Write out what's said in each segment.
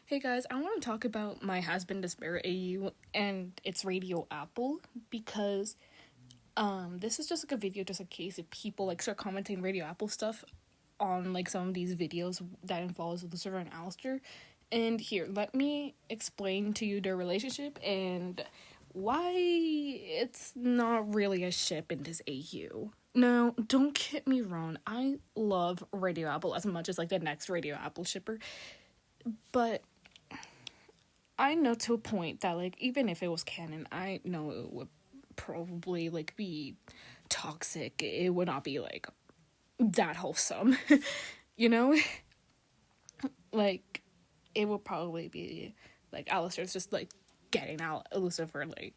Hey guys, I want to talk about my Hazbin Despair AU and its Radio Apple because this is just like a video just in case if people like start commenting Radio Apple stuff on like some of these videos that involves Lucifer and Alistair. And here, let me explain to you their relationship and why it's not really a ship in this AU. No, don't get me wrong. I love Radio Apple as much as like the next Radio Apple shipper, but I know to a point that like even if it was canon, I know it would probably like be toxic. It would not be like that wholesome. you know? Like it would probably be like Alistair's just like getting out Lucifer like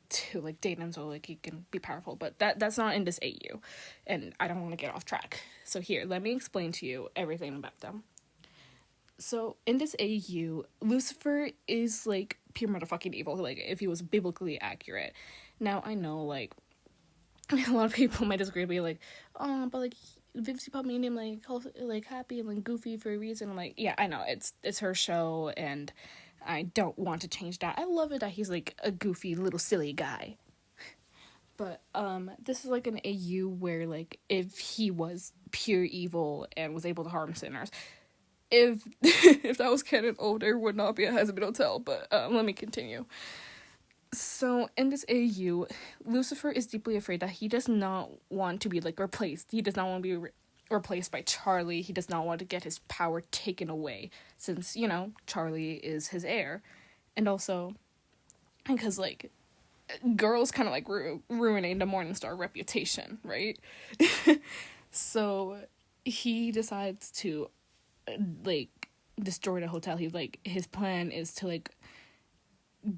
to like date him so like he can be powerful, but that's not in this AU, and I don't want to get off track. So here, let me explain to you everything about them. So in this AU, Lucifer is like pure motherfucking evil, like if he was biblically accurate. Now I know like a lot of people might disagree, be like, oh, but like Vivzy Pop made him like happy and like goofy for a reason. I'm like, yeah, I know it's her show, and I don't want to change that. I love it that he's like a goofy little silly guy. But this is like an AU where like if he was pure evil and was able to harm sinners, if if that was canon, there would not be a Hazbin Hotel. But let me continue. So in this AU, Lucifer is deeply afraid that he does not want to be like replaced. He does not want to be replaced by Charlie. He does not want to get his power taken away, since Charlie is his heir, and also because like girls kind of like ruining the Morningstar reputation, right? So he decides to like destroy the hotel. His plan is to like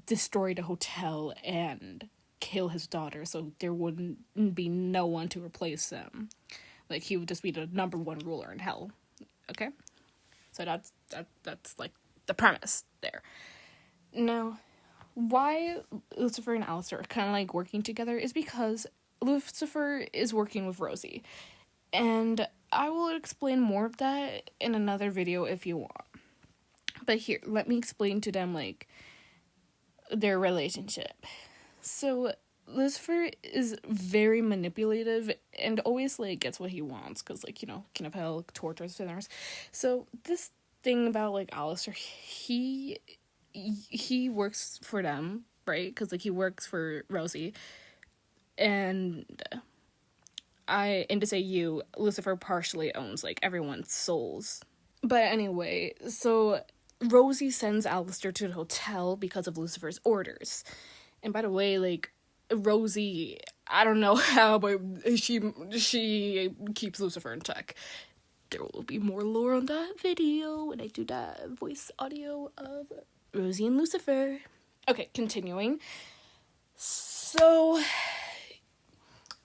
destroy the hotel and kill his daughter, so there wouldn't be no one to replace him. Like he would just be the number one ruler in hell. Okay, so that's like the premise there. Now, why Lucifer and Alistair are kind of like working together is because Lucifer is working with Rosie, and I will explain more of that in another video if you want. But here, let me explain to them like their relationship. So Lucifer is very manipulative and always like gets what he wants because like King of Hell tortures sinners. So this thing about like Alistair, he works for them, right? Because like he works for Rosie, and in this AU, Lucifer partially owns like everyone's souls. But anyway, so Rosie sends Alistair to the hotel because of Lucifer's orders. And by the way, like Rosie, I don't know how, but she keeps Lucifer in check. There will be more lore on that video when I do that voice audio of Rosie and Lucifer. Okay, continuing. So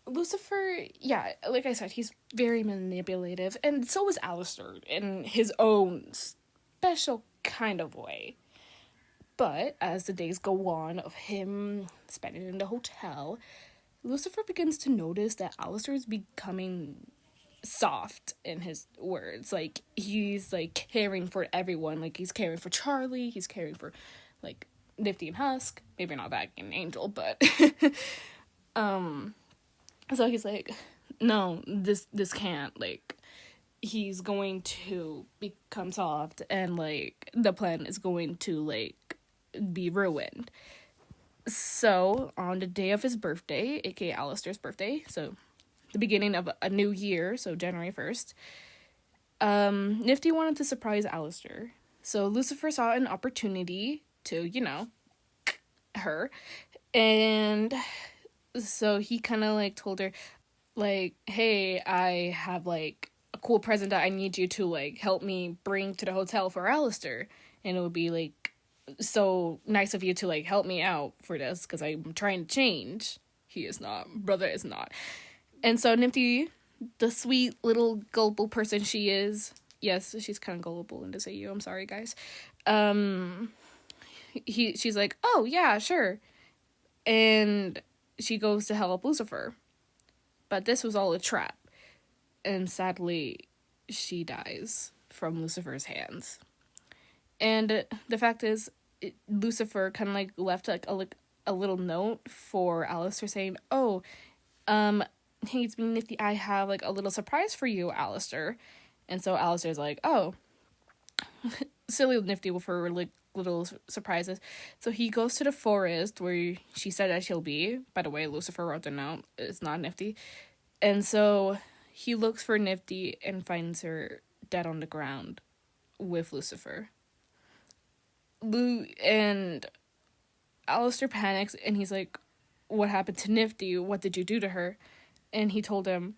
Lucifer, yeah, like I said, he's very manipulative, and so is Alistair in his own special kind of way. But as the days go on of him spending in the hotel, Lucifer begins to notice that Alistair is becoming soft in his words. Like he's like caring for everyone. Like he's caring for Charlie, he's caring for like Nifty and Husk. Maybe not back in Angel, but so he's like, no, this can't, like he's going to become soft, and like the plan is going to like be ruined. So on the day of his birthday, aka Alistair's birthday, so the beginning of a new year, so January 1st, Nifty wanted to surprise Alistair. So Lucifer saw an opportunity to, her, and so he kind of like told her like, hey, I have like a cool present that I need you to like help me bring to the hotel for Alistair, and it would be like so nice of you to like help me out for this because I'm trying to change. He is not, brother is not. And so Nifty, the sweet little gullible person she is, yes, she's kind of gullible in this AU, I'm sorry guys, she's like, oh yeah, sure, and she goes to help Lucifer, but this was all a trap, and sadly she dies from Lucifer's hands. And the fact is, Lucifer kind of like left like a little note for Alistair saying, "Oh, hey, it's me, Nifty. I have like a little surprise for you, Alistair." And so Alistair's like, "Oh, silly Nifty for like little surprises." So he goes to the forest where she said that she'll be. By the way, Lucifer wrote the note. It's not Nifty. And so he looks for Nifty and finds her dead on the ground with Lucifer. And Alistair panics and he's like, "What happened to Nifty? What did you do to her?" And he told him,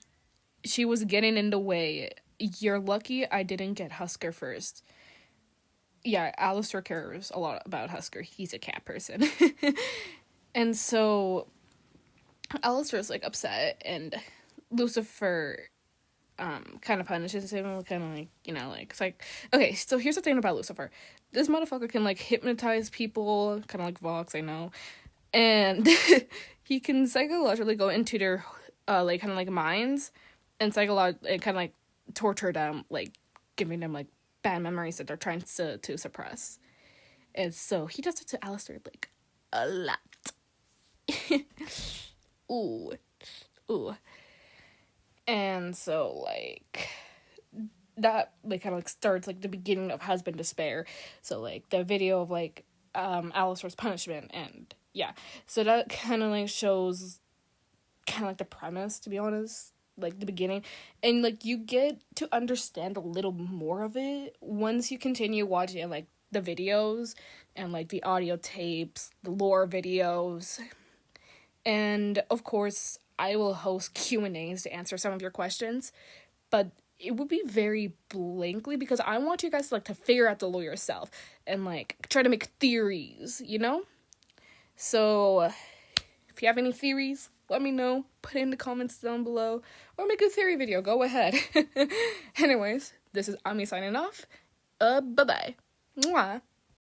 "She was getting in the way. You're lucky I didn't get Husker first." Yeah, Alistair cares a lot about Husker. He's a cat person. And so Alistair's like upset, and Lucifer kind of punishes him, kind of like, you know, like, it's like, okay, so here's the thing about Lucifer. This motherfucker can like hypnotize people, kind of like Vox, I know, and he can psychologically go into their like kind of like minds and kind of like torture them, like giving them like bad memories that they're trying to suppress. And so he does it to Alistair like a lot. Ooh. And so like that like kind of like starts like the beginning of Hazbin despair. So like the video of like Alistair's punishment, and yeah, so that kind of like shows kind of like the premise, to be honest, like the beginning, and like you get to understand a little more of it once you continue watching like the videos and like the audio tapes, the lore videos, and of course I will host Q&As to answer some of your questions, but it would be very blankly because I want you guys to like to figure out the lore yourself and like try to make theories, you know? So if you have any theories, let me know. Put it in the comments down below, or make a theory video. Go ahead. Anyways, this is Ami signing off. Bye-bye. Mwah.